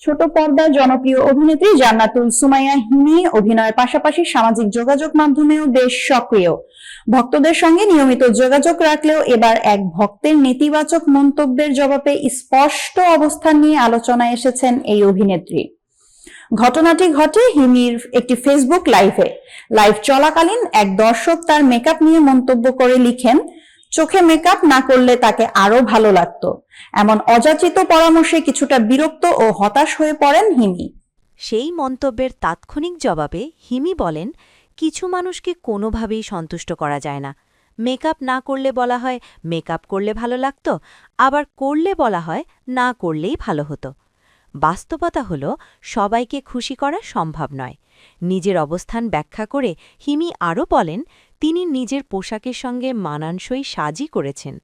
ছোট পর্দার জনপ্রিয় অভিনেত্রী জান্নাতুল সুমাইয়া হিমি অভিনয়ের পাশাপাশি সামাজিক যোগাযোগ মাধ্যমেও বেশ সক্রিয়। ভক্তদের সঙ্গে নিয়মিত যোগাযোগ রাখলেও এবার এক ভক্তের নেতিবাচক মন্তব্যের জবাবে স্পষ্ট অবস্থান নিয়ে আলোচনায় এসেছেন এই অভিনেত্রী। ঘটনাটি ঘটে হিমির একটি ফেসবুক লাইভ চলাকালীন এক দর্শক তার মেকআপ নিয়ে মন্তব্য করে লিখেন, চোখে মেকআপ না করলে তাকে আরো ভালো লাগতো। এমন অযাচিত পরামর্শে কিছুটা বিরক্ত ও হতাশ হয়ে পড়েন হিমি। সেই মন্তব্যের তাৎক্ষণিক জবাবে হিমি বলেন, কিছু মানুষকে কোনোভাবেই সন্তুষ্ট করা যায় না। মেকআপ না করলে বলা হয় মেকআপ করলে ভালো লাগতো, আবার করলে বলা হয় না করলেই ভালো হতো। বাস্তবতা হল সবাইকে খুশি করা সম্ভব নয়। নিজের অবস্থান ব্যাখ্যা করে হিমি আরও বলেন, তিনি নিজের পোশাকের সঙ্গে মানানসই সাজই করেছেন।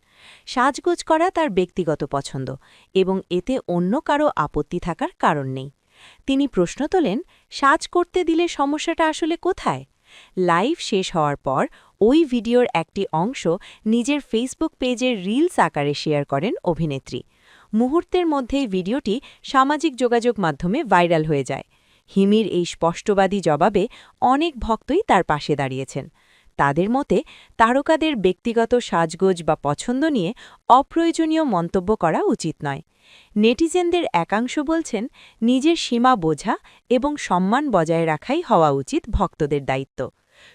সাজগোজ করা তার ব্যক্তিগত পছন্দ এবং এতে অন্য কারো আপত্তি থাকার কারণ নেই। তিনি প্রশ্ন তোলেন, সাজ করতে দিলে সমস্যাটা আসলে কোথায়? লাইভ শেষ হওয়ার পর ওই ভিডিওর একটি অংশ নিজের ফেসবুক পেজের রিলস আকারে শেয়ার করেন অভিনেত্রী। মুহূর্তের মধ্যেই ভিডিওটি সামাজিক যোগাযোগ মাধ্যমে ভাইরাল হয়ে যায়। হিমির এই স্পষ্টবাদী জবাবে অনেক ভক্তই তার পাশে দাঁড়িয়েছেন। তাদের মতে, তারকাদের ব্যক্তিগত সাজগোজ বা পছন্দ নিয়ে অপ্রয়োজনীয় মন্তব্য করা উচিত নয়। নেটিজেনদের একাংশ বলছেন, নিজের সীমা বোঝা এবং সম্মান বজায় রাখাই হওয়া উচিত ভক্তদের দায়িত্ব।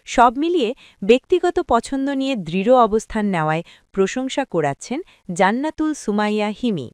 সব মিলিয়ে ব্যক্তিগত পছন্দ নিয়ে দৃঢ় অবস্থান নেওয়ায় প্রশংসা করাচ্ছেন জান্নাতুল সুমাইয়া হিমি।